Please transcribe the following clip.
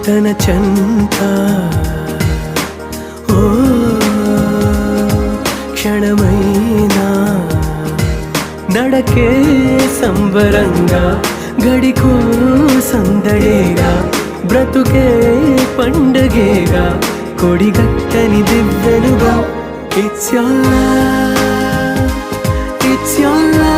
తన చెంత ఓ క్షణమైనా నడకే సంబరంగా గడికో సందడేగా బ్రతుకే పండగేగా కొడిగట్టని దివ్వెనుగా It's your love, it's your love.